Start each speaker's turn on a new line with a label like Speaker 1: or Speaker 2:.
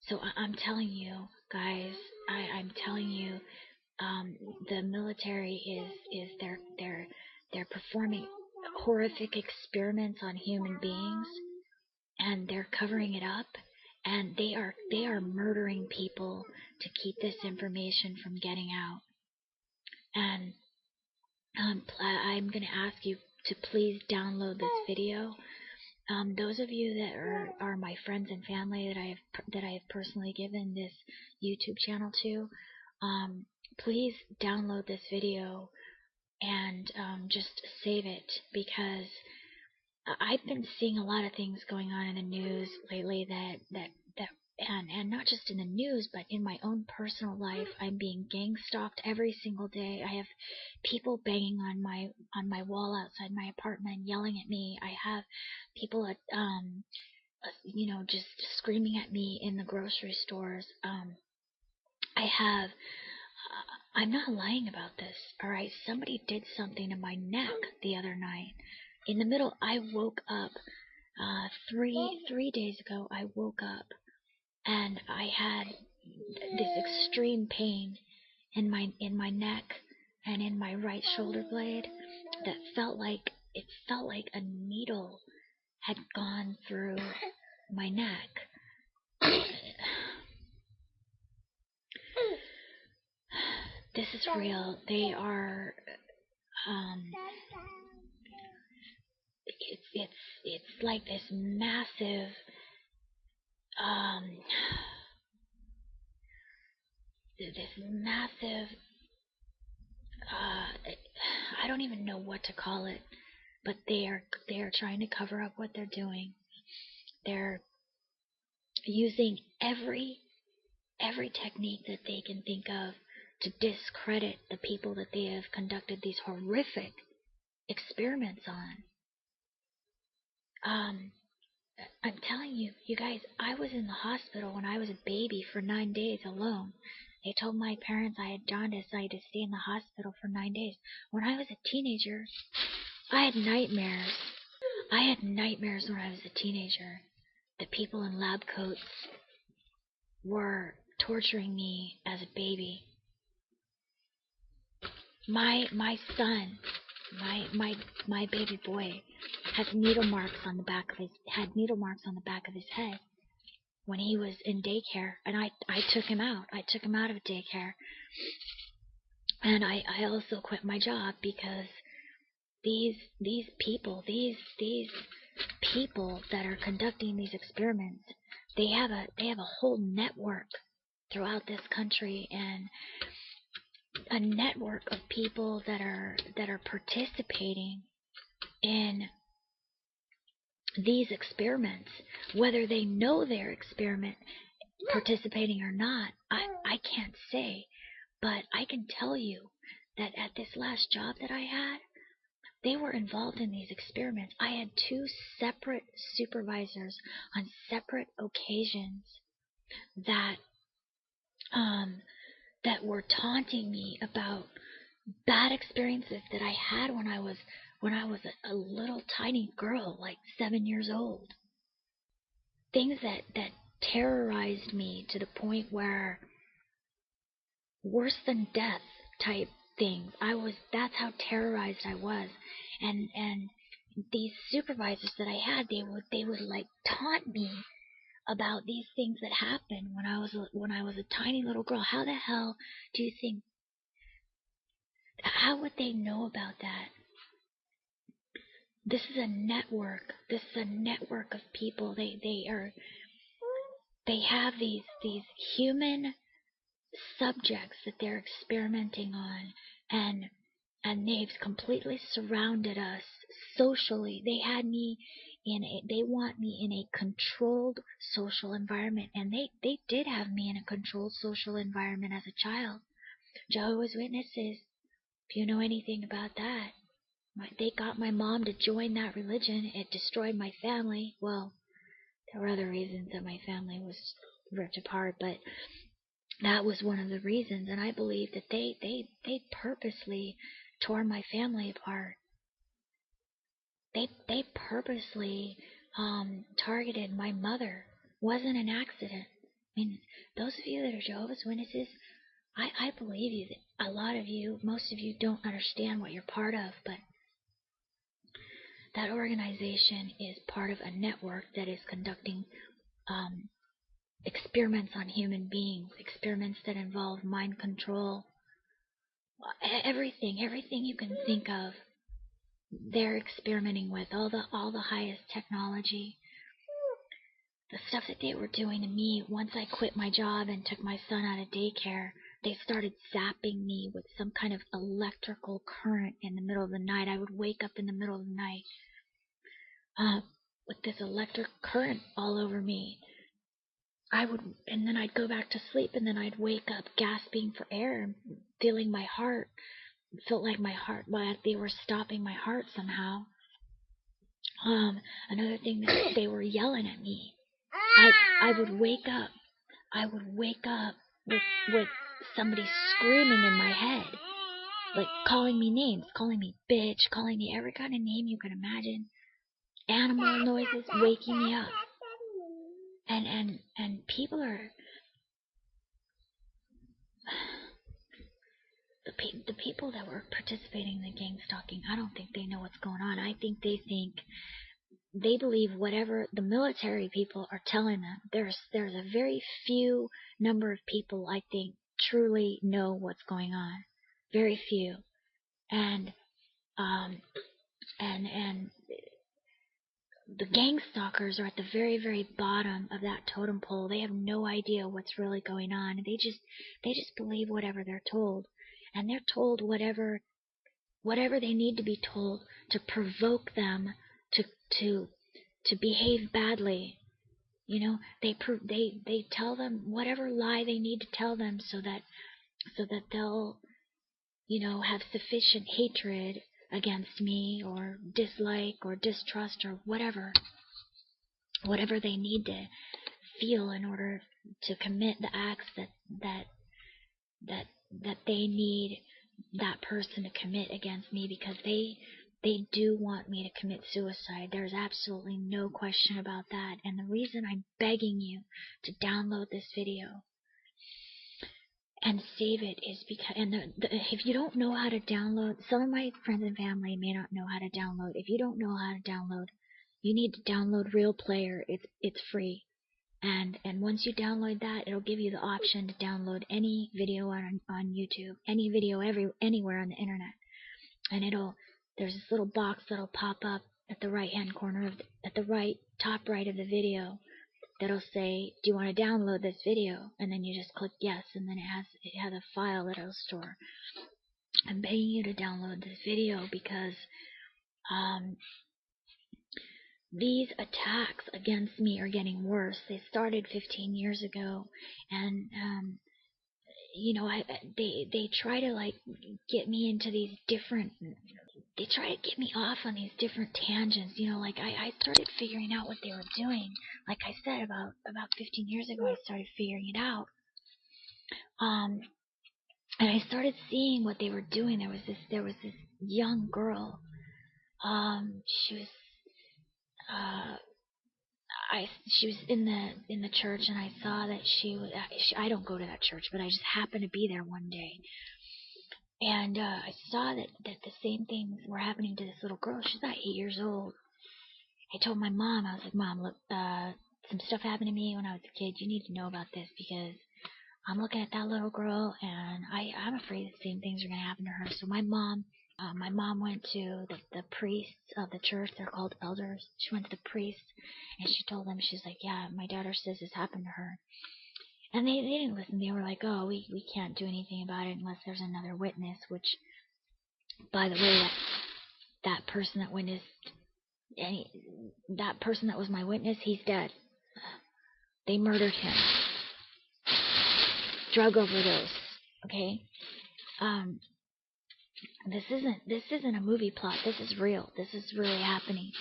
Speaker 1: So I'm telling you, guys, I'm telling you, the military is they're performing horrific experiments on human beings, and they're covering it up, and they are murdering people to keep this information from getting out. And I'm going to ask you to please download this video. Those of you that are my friends and family that I have personally given this YouTube channel to, please download this video and just save it, because I've been seeing a lot of things going on in the news lately that and not just in the news, but in my own personal life. I'm being gang stalked every single day. I have people banging on my wall outside my apartment, yelling at me. I have people at just screaming at me in the grocery stores. I have I'm not lying about this, all right? Somebody did something to my neck the other night. In the middle, I woke up 3 days ago. I woke up and I had this extreme pain in my neck and in my right shoulder blade that felt like a needle had gone through my neck. This is real. They are it's like this massive I don't even know what to call it, but they are trying to cover up what they're doing. They're using every technique that they can think of to discredit the people that they have conducted these horrific experiments on. I'm telling you, you guys, I was in the hospital when I was a baby for 9 days alone. They told my parents I had jaundice, I had to stay in the hospital for 9 days. When I was a teenager, I had nightmares. I had nightmares when I was a teenager. The people in lab coats were torturing me as a baby. My son, my baby boy, had needle marks on the back of his head when he was in daycare, and I took him out. I took him out of daycare, and I also quit my job because these people that are conducting these experiments, they have a whole network throughout this country, and a network of people that are participating in these experiments, whether they know they're participating or not. I can't say, but I can tell you that at this last job that I had, they were involved in these experiments. I had 2 separate supervisors on separate occasions that were taunting me about bad experiences that I had when I was a little tiny girl, like 7 years old. Things that terrorized me to the point where worse than death type things. That's how terrorized I was. And these supervisors that I had, they would like taunt me about these things that happened when I was a tiny little girl. How the hell do you think? How would they know about that? This is a network. This is a network of people. They have these human subjects that they're experimenting on, and they've completely surrounded us socially. They want me in a controlled social environment, and they did have me in a controlled social environment as a child. Jehovah's Witnesses, if you know anything about that, they got my mom to join that religion. It destroyed my family. Well, there were other reasons that my family was ripped apart, but that was one of the reasons. And I believe that they purposely tore my family apart. They purposely targeted my mother. Wasn't an accident. I mean, those of you that are Jehovah's Witnesses, I believe you. That a lot of you, most of you, don't understand what you're part of, but that organization is part of a network that is conducting experiments on human beings, experiments that involve mind control, everything you can think of. They're experimenting with all the highest technology. The stuff that they were doing to me once I quit my job and took my son out of daycare, they started zapping me with some kind of electrical current in the middle of the night. I would wake up in the middle of the night with this electric current all over me. And then I'd go back to sleep, and then I'd wake up gasping for air and feeling my heart. It felt like my heart, like they were stopping my heart somehow. Another thing that they were yelling at me. I would wake up. With somebody screaming in my head, like calling me names, calling me bitch, calling me every kind of name you can imagine. Animal noises waking me up. And people are the people that were participating in the gang stalking. I don't think they know what's going on. I think they believe whatever the military people are telling them. There's a very few number of people I think truly know what's going on. Very few. And the gang stalkers are at the very, very bottom of that totem pole. They have no idea what's really going on. They just believe whatever they're told. And they're told whatever they need to be told to provoke them to behave badly. You know, they tell them whatever lie they need to tell them so that they'll, you know, have sufficient hatred against me, or dislike or distrust, or whatever they need to feel in order to commit the acts that they need that person to commit against me, because they do want me to commit suicide. There's absolutely no question about that. And the reason I'm begging you to download this video and save it is because, if you don't know how to download, some of my friends and family may not know how to download. If you don't know how to download, you need to download Real Player. It's free. And once you download that, it'll give you the option to download any video on YouTube, any video anywhere on the internet. And there's this little box that'll pop up at the right hand corner at the top right of the video that'll say, do you want to download this video? And then you just click yes, and then it has a file that it'll store. I'm begging you to download this video because these attacks against me are getting worse. They started 15 years ago, and you know, they try to like get me into these different. They try to get me off on these different tangents. You know, like I started figuring out what they were doing. Like I said, about 15 years ago, I started figuring it out. And I started seeing what they were doing. There was this young girl. She was in the church, and I saw that she was. I don't go to that church, but I just happened to be there one day, and I saw that the same things were happening to this little girl. She's about 8 years old. I told my mom, I was like, Mom, look, some stuff happened to me when I was a kid. You need to know about this, because I'm looking at that little girl, and I'm afraid the same things are going to happen to her. So my mom went to the priests of the church. They're called elders. She went to the priests, and she told them, she's like, yeah, my daughter says this happened to her. And they didn't listen. They were like, oh, we can't do anything about it unless there's another witness, which, by the way, that person that witnessed, that person that was my witness, he's dead. They murdered him. Drug overdose. Okay? This isn't a movie plot. This is real. This is really happening.